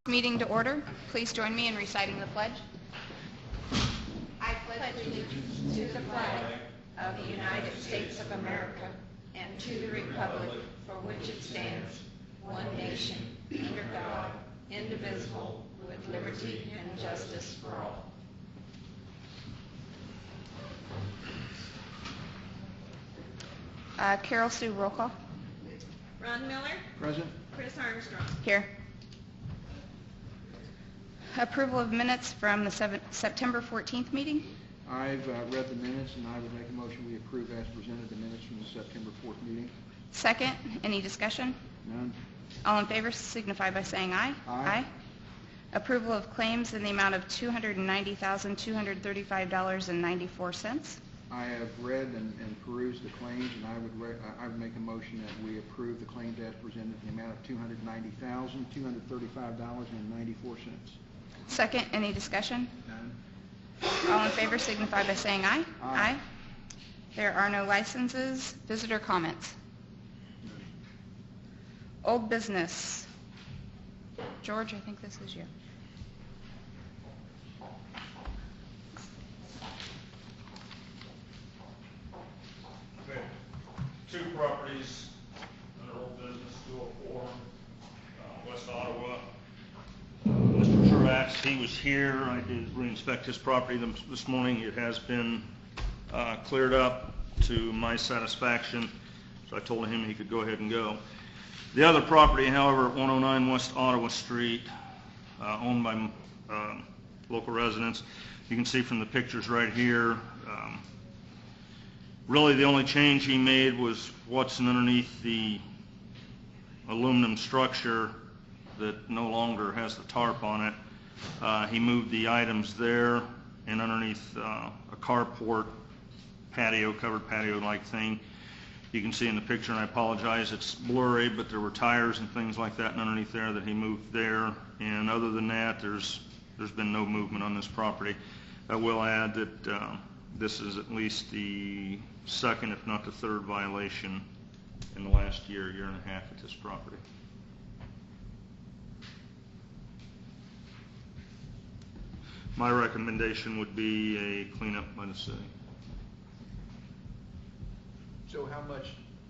Meeting to order. Please join me in reciting the pledge. I pledge allegiance to the flag of the United States of America and to the republic for which it stands, one nation, under God, indivisible, with liberty and justice for all. Carol Sue, roll call. Ron Miller. Present. Chris Armstrong. Here. Approval of minutes from the September 14th meeting. I've read the minutes, and I would make a motion we approve as presented the minutes from the September 4th meeting. Second. Any discussion? None. All in favor signify by saying aye. Aye. Approval of claims in the amount of $290,235.94. I have read and perused the claims, and I would make a motion that we approve the claims as presented in the amount of $290,235.94. Second. Any discussion? None. All in favor signify by saying aye. Aye. There are no licenses. Visitor comments. Old business. George, I think this is you. Okay. Two properties under old business, 204, West Ottawa. Mr. Truax, he was here. I did re-inspect his property this morning. It has been cleared up to my satisfaction, so I told him he could go ahead and go. The other property, however, at 109 West Ottawa Street, owned by local residents. You can see from the pictures right here, really the only change he made was what's underneath the aluminum structure that no longer has the tarp on it. He moved the items there and underneath a carport patio, covered patio-like thing. You can see in the picture, and I apologize, it's blurry, but there were tires and things like that underneath there that he moved there. And other than that, there's been no movement on this property. I will add that this is at least the second, if not the third, violation in the last year and a half at this property. My recommendation would be a cleanup by the city. So how much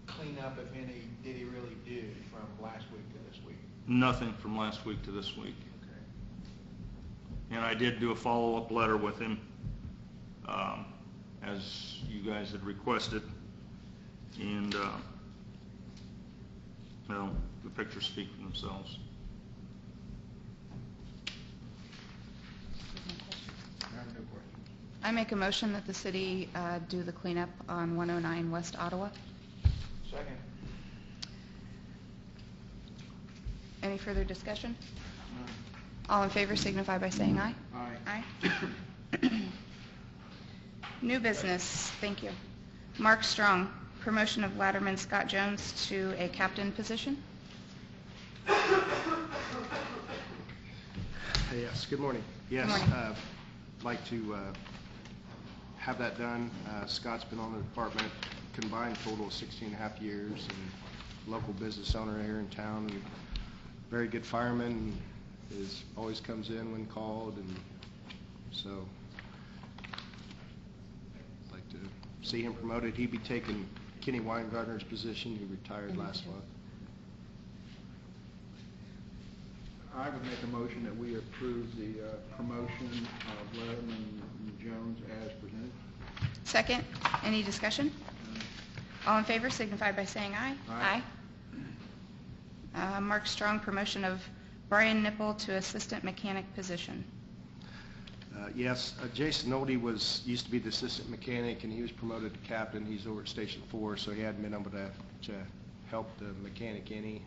cleanup, if any, did he really do from last week to this week? Nothing from last week to this week. Okay. And I did do a follow-up letter with him, as you guys had requested. And, well, the pictures speak for themselves. No questions. I make a motion that the city do the cleanup on 109 West Ottawa. Second. Any further discussion? None. All in favor signify by saying aye. Aye. Aye. New business. Thank you. Mark Strong, promotion of Latterman Scott Jones to a captain position. Yes, good morning. Yes, Good morning. I'd like to have that done. Scott's been on the department, combined total of 16.5 years, and local business owner here in town, and very good fireman, always comes in when called, and so I'd like to see him promoted. He'd be taking Kenny Weingartner's position. He retired last month. I would make a motion that we approve the promotion of Letterman Jones as presented. Second. Any discussion? All in favor signify by saying aye. Aye. Mark Strong, promotion of Brian Nipple to assistant mechanic position. Yes, Jason Nolde used to be the assistant mechanic, and he was promoted to captain. He's over at Station 4, so he hadn't been able to help the mechanic any.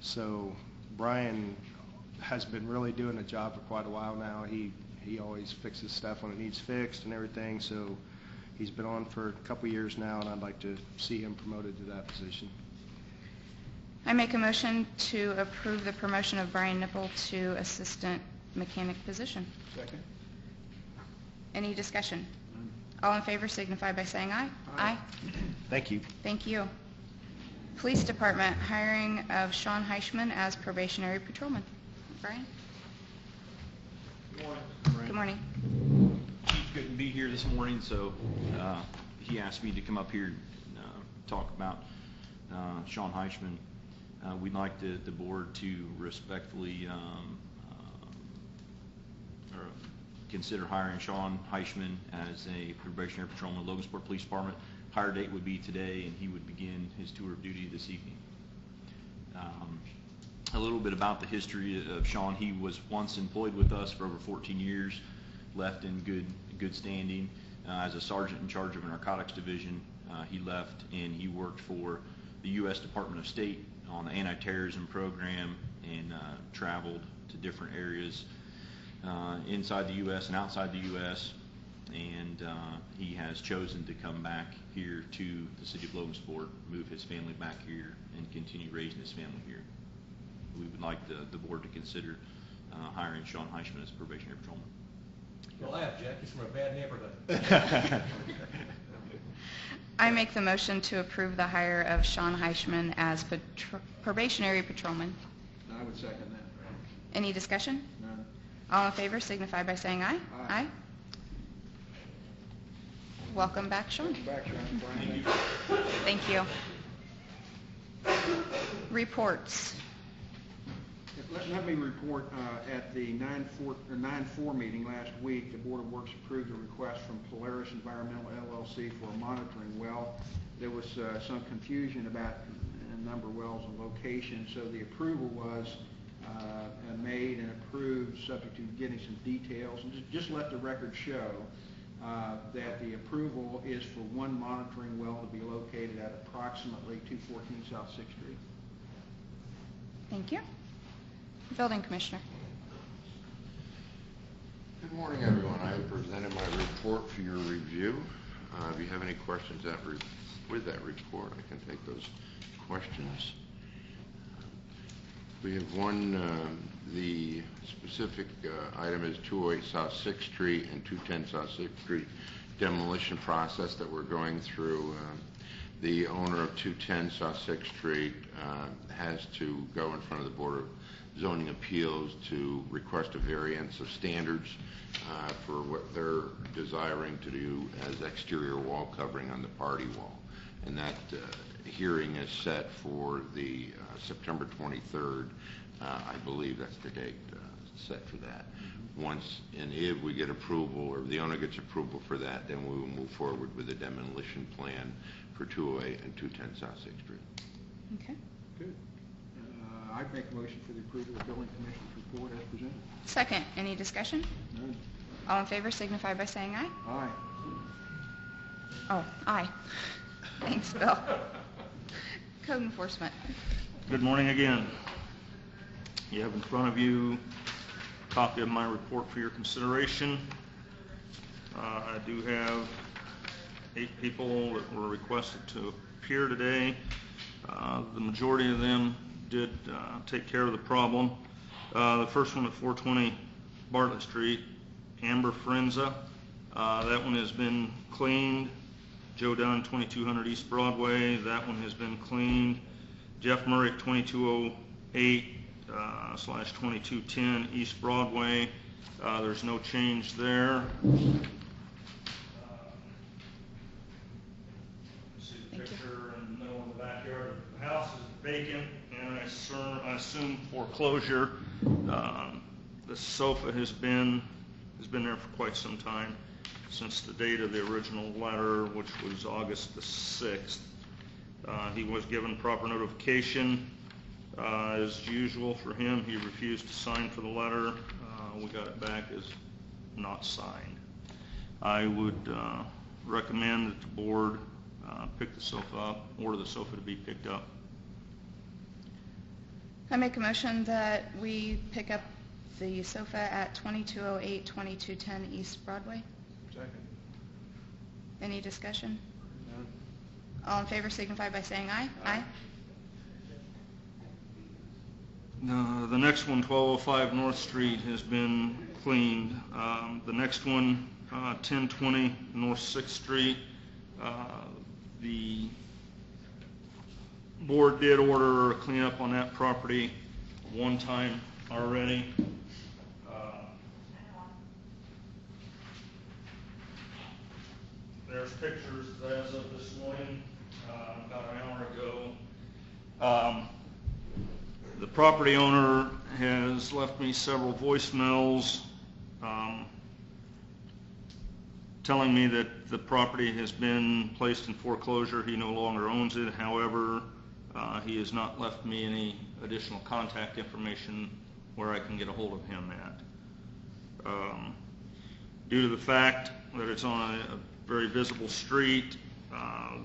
So Brian has been really doing the job for quite a while now. He always fixes stuff when it needs fixed and everything, so he's been on for a couple years now, and I'd like to see him promoted to that position. I make a motion to approve the promotion of Brian Nipple to assistant mechanic position. Second. Any discussion? None. All in favor signify by saying aye. Aye. Thank you. Thank you. Police Department, hiring of Sean Heischman as probationary patrolman. Brian? Good morning. Good morning. Chief couldn't be here this morning, so he asked me to come up here and talk about Sean Heichman. We'd like the board to respectfully consider hiring Sean Heichman as a probationary patrolman with Logansport Police Department. Hire date would be today, and he would begin his tour of duty this evening. A little bit about the history of Sean. He was once employed with us for over 14 years, left in good standing as a sergeant in charge of a narcotics division. He left and he worked for the U.S. Department of State on the anti-terrorism program and traveled to different areas inside the U.S. and outside the U.S. And he has chosen to come back here to the city of Logansport, move his family back here, and continue raising his family here. We would like the board to consider hiring Sean Heichman as probationary patrolman. Well, I object. He's from a bad neighborhood. I make the motion to approve the hire of Sean Heichman as probationary patrolman. I would second that. Any discussion? None. All in favor signify by saying aye. Aye. Welcome back, Sean. Back, Sean. Brian. Thank you. Reports. Let me report, at the 9/4 meeting last week, the Board of Works approved a request from Polaris Environmental LLC for a monitoring well. There was some confusion about a number of wells and locations, so the approval was made and approved, subject to getting some details, and just let the record show that the approval is for one monitoring well to be located at approximately 214 South 6th Street. Thank you. Building Commissioner. Good morning, everyone. I have presented my report for your review. If you have any questions with that report, I can take those questions. We have one, the specific item is 208 South 6th Street and 210 South 6th Street demolition process that we're going through. The owner of 210 South 6th Street has to go in front of the Board of Zoning Appeals to request a variance of standards for what they're desiring to do as exterior wall covering on the party wall. And that hearing is set for the September 23rd. I believe that's the date set for that. Once and if we get approval, or the owner gets approval for that, then we will move forward with the demolition plan for 208 and 210 South 6th Street. Okay. Good. I'd make a motion for the approval of the Building Commissioner's report as presented. Second, any discussion? None. All in favor signify by saying aye. Aye. Oh, aye. Thanks, Bill. Code Enforcement. Good morning again. You have in front of you a copy of my report for your consideration. I do have 8 people that were requested to appear today. The majority of them did take care of the problem. The first one at 420 Bartlett Street, Amber Frenza. That one has been cleaned. Joe Dunn, 2200 East Broadway. That one has been cleaned. Jeff Murray, 2208/2210 East Broadway. There's no change there. See the picture in the middle of the backyard. The house is vacant, and I assume foreclosure. The sofa has been there for quite some time, since the date of the original letter, which was August the 6th. He was given proper notification. As usual for him, he refused to sign for the letter. We got it back as not signed. I would recommend that the board pick the sofa up, order the sofa to be picked up. I make a motion that we pick up the sofa at 2208/2210 East Broadway. Second. Any discussion? None. All in favor signify by saying aye. Aye. The next one, 1205 North Street, has been cleaned. The next one, 1020 North 6th Street, the board did order a cleanup on that property, one-time already. There's pictures as of this morning, about an hour ago. The property owner has left me several voicemails telling me that the property has been placed in foreclosure. He no longer owns it. However, he has not left me any additional contact information where I can get a hold of him at. Due to the fact that it's on a very visible street,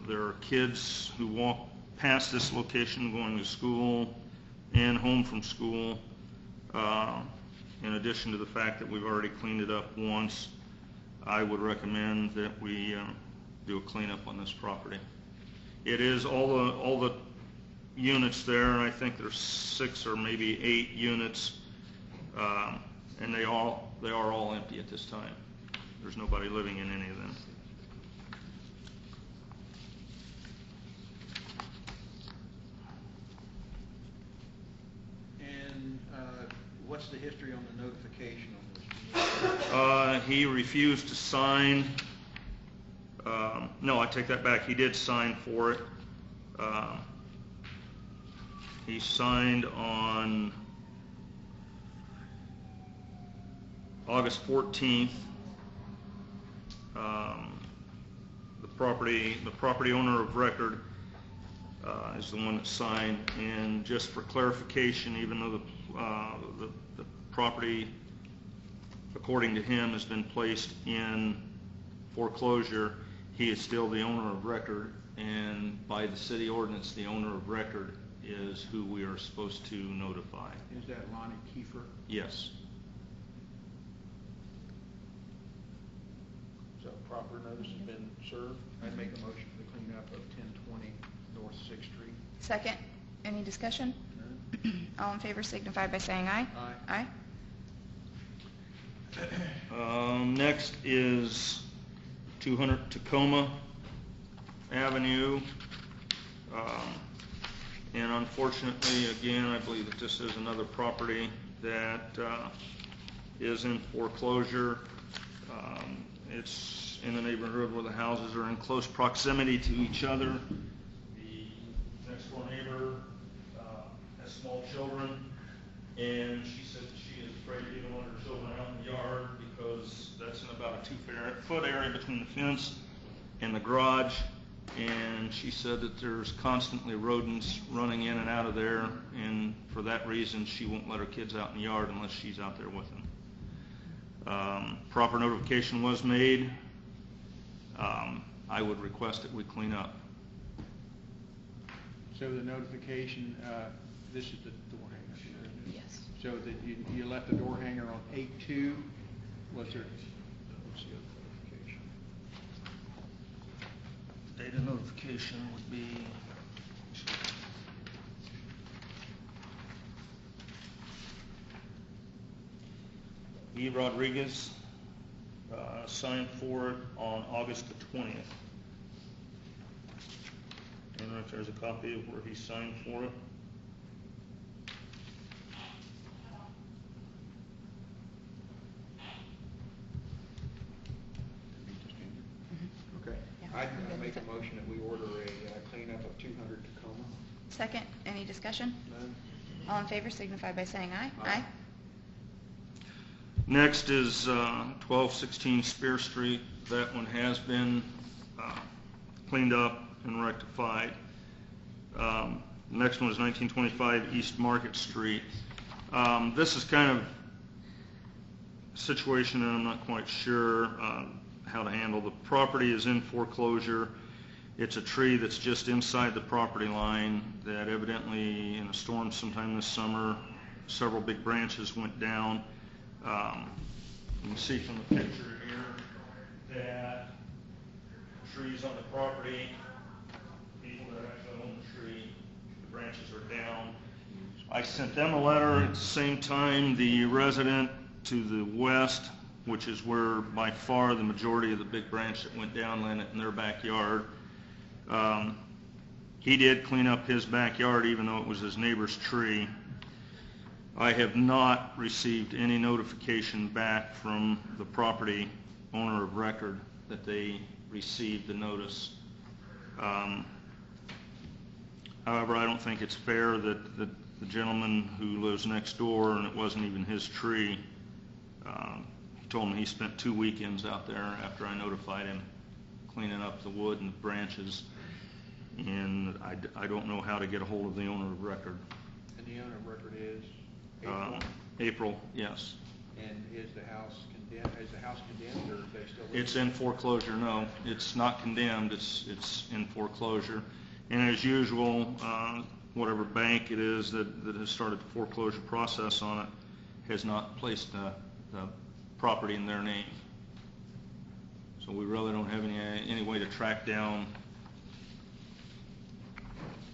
there are kids who walk past this location going to school and home from school, in addition to the fact that we've already cleaned it up once. I would recommend that we do a cleanup on this property. It is all the units there, and I think there's 6 or maybe 8 units, and they are all empty at this time. There's nobody living in any of them. And what's the history on the notification on this? He refused to sign. No, I take that back. He did sign for it. He signed on August 14th. The property owner of record is the one that signed. And just for clarification, even though the property, according to him, has been placed in foreclosure, he is still the owner of record, and by the city ordinance, the owner of record is who we are supposed to notify. Is that Lonnie Kiefer? Yes. So proper notice has been served. I make a motion for the cleanup of 1020 North 6th Street. Second. Any discussion? None? All in favor signify by saying aye. Aye. Aye. Next is 200 Tacoma Avenue. And unfortunately, again, I believe that this is another property that is in foreclosure. It's in the neighborhood where the houses are in close proximity to each other. The next door neighbor has small children, and she said that she is afraid to even let her children out in the yard because that's in about a 2-foot area between the fence and the garage. And she said that there's constantly rodents running in and out of there, and for that reason she won't let her kids out in the yard unless she's out there with them. Proper notification was made. I would request that we clean up. So the notification, this is the door hanger here, isn't it? Yes. So that you left the door hanger on 8/2. Was there? What's the other notification? Date of notification would be E. Rodriguez signed for it on August the 20th. I don't know if there's a copy of where he signed for it. Okay. Yeah. I make a motion that we order a cleanup of 200 Tacoma. Second. Any discussion? None? All in favor signify by saying aye. Aye. Next is 1216 Spear Street. That one has been cleaned up and rectified. Next one is 1925 East Market Street. This is kind of a situation that I'm not quite sure how to handle. The property is in foreclosure. It's a tree that's just inside the property line that evidently in a storm sometime this summer, several big branches went down. You can see from the picture here that trees on the property, people that actually own the tree, the branches are down. I sent them a letter at the same time. The resident to the west, which is where by far the majority of the big branch that went down landed in their backyard. He did clean up his backyard even though it was his neighbor's tree. I have not received any notification back from the property owner of record that they received the notice. However, I don't think it's fair that the gentleman who lives next door, and it wasn't even his tree, he told me he spent 2 weekends out there after I notified him cleaning up the wood and the branches, and I don't know how to get a hold of the owner of record. And the owner of record is April? April, yes. And is the house condemned, or is they still? It's in foreclosure, no. It's not condemned, it's in foreclosure. And as usual, whatever bank it is that has started the foreclosure process on it has not placed the property in their name. So we really don't have any way to track down.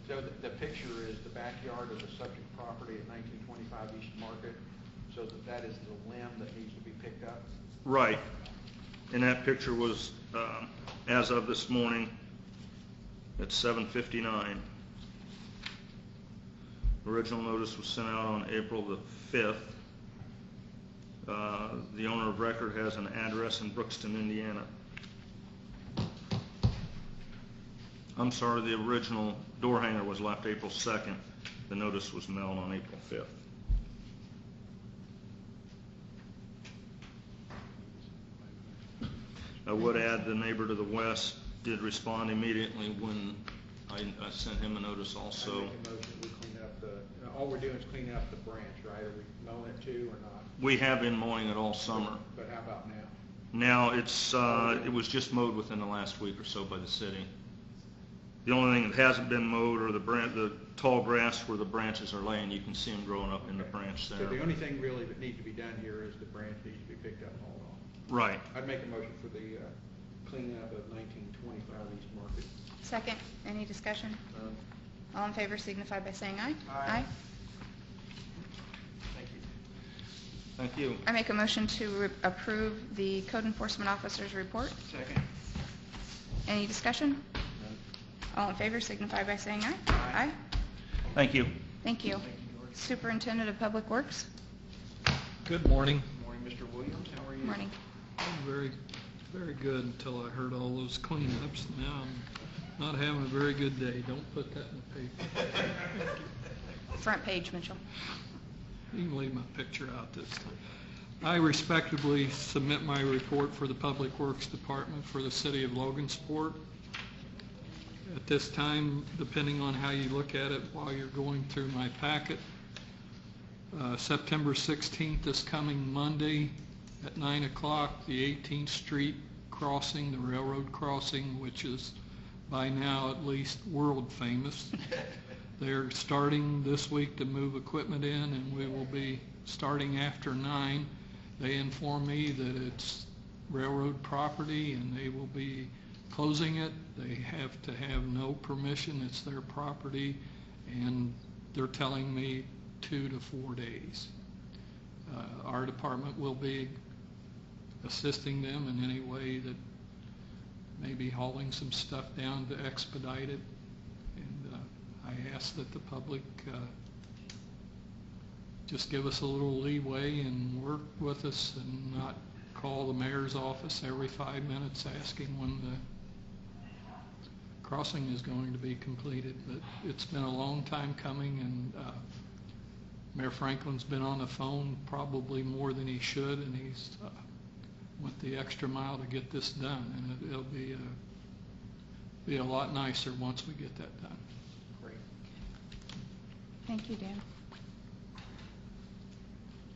So the picture is the backyard of the subject property at 1925 East Market, so that is the limb that needs to be picked up? Right. And that picture was, as of this morning, at 7:59. Original notice was sent out on April the 5th. The owner of record has an address in Brookston, Indiana. I'm sorry, the original door hanger was left April 2nd. The notice was mailed on April 5th. I would add the neighbor to the west did respond immediately when I sent him a notice also. I make a motion we clean up all we're doing is cleaning up the branch, right? Are we mowing it too or not? We have been mowing it all summer. But how about now? Now, it was just mowed within the last week or so by the city. The only thing that hasn't been mowed are the tall grass where the branches are laying. You can see them growing up in the branch there. So the only thing really that needs to be done here is the branch needs to be picked up and hauled off. Right. I'd make a motion for the cleaning up of 1925 East Market. Second. Any discussion? All in favor signify by saying aye. Aye. Thank you. Thank you. I make a motion to approve the code enforcement officer's report. Second. Any discussion? All in favor signify by saying aye. Aye. Thank you. Thank you. Superintendent of Public Works. Good morning. Good morning, Mr. Williams. How are you? Morning. Very, very good until I heard all those cleanups. Now I'm not having a very good day. Don't put that in the paper. Front page, Mitchell. You can leave my picture out this time. I respectfully submit my report for the Public Works Department for the city of Logansport. At this time, depending on how you look at it while you're going through my packet, September 16th is coming Monday at 9 o'clock, the 18th Street crossing, the railroad crossing, which is by now at least world famous. They're starting this week to move equipment in, and we will be starting after 9. They inform me that it's railroad property and they will be closing it. They have to have no permission. It's their property, and they're telling me 2 to 4 days. Our department will be assisting them in any way that maybe hauling some stuff down to expedite it. And I ask that the public just give us a little leeway and work with us and not call the mayor's office every 5 minutes asking when the crossing is going to be completed. But it's been a long time coming, and Mayor Franklin's been on the phone probably more than he should, and he's went the extra mile to get this done, and it'll be a lot nicer once we get that done. Great. Thank you, Dan.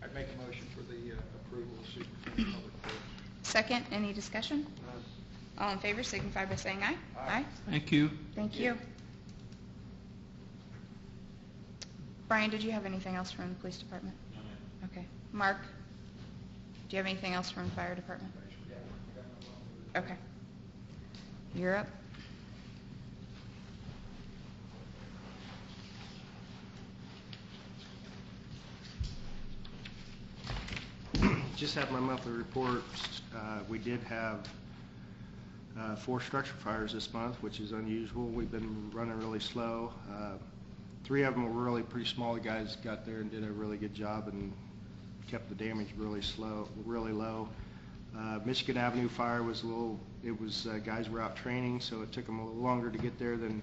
I'd make a motion for the approval of Superintendent of Public Works. Second. Any discussion? All in favor signify by saying aye. Aye. Thank you. Thank you. Brian, did you have anything else from the police department? No. Okay. Mark, do you have anything else from the fire department? Okay. You're up. Just have my monthly reports. We did have 4 structure fires this month, which is unusual. We've been running really slow. Three of them were really pretty small. The guys got there and did a really good job and kept the damage really low. Michigan Avenue fire was guys were out training, so it took them a little longer to get there than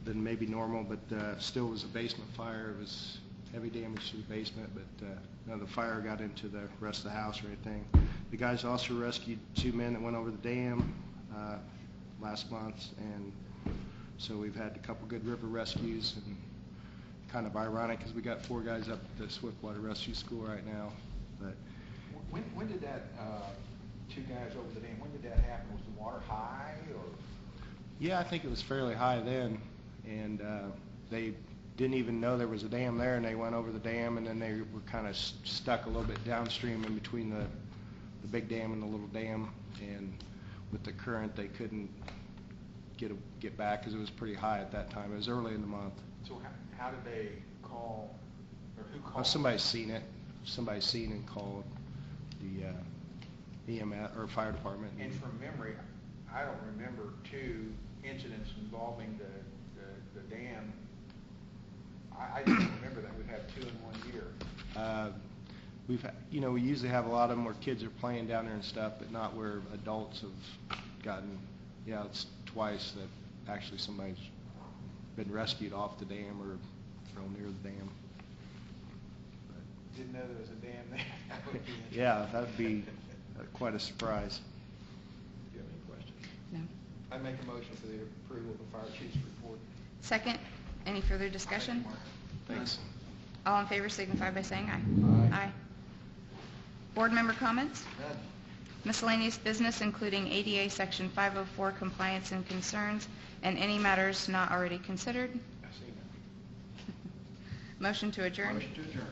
maybe normal, but still was a basement fire. It was heavy damage to the basement, but none of the fire got into the rest of the house or anything. The guys also rescued 2 men that went over the dam last month, and so we've had a couple good river rescues, and kind of ironic because we got 4 guys up at the Swiftwater Rescue School right now. But When did that, 2 guys over the dam, when did that happen? Was the water high, or? yeah, I think it was fairly high then, and they didn't even know there was a dam there, and they went over the dam, and then they were kind of stuck a little bit downstream in between the big dam and the little dam, and with the current they couldn't get back because it was pretty high at that time. It was early in the month. So how did they call, or who called? Somebody's seen it. Somebody's seen and called the EMS or fire department. And from memory, I don't remember 2 incidents involving the dam. I don't remember that. We've had 2 in 1 year. We usually have a lot of them where kids are playing down there and stuff, but not where adults have gotten. Yeah, it's twice that actually somebody's been rescued off the dam or near the dam. Didn't know there was a dam there. That would be interesting. Yeah, that'd be quite a surprise. Do you have any questions? No. I make a motion for the approval of the fire chief's report. Second, any further discussion? Thanks. All in favor signify by saying aye. Aye. Board member comments? None. Miscellaneous business, including ADA Section 504 compliance and concerns, and any matters not already considered. I see none. Motion to adjourn. Motion to adjourn.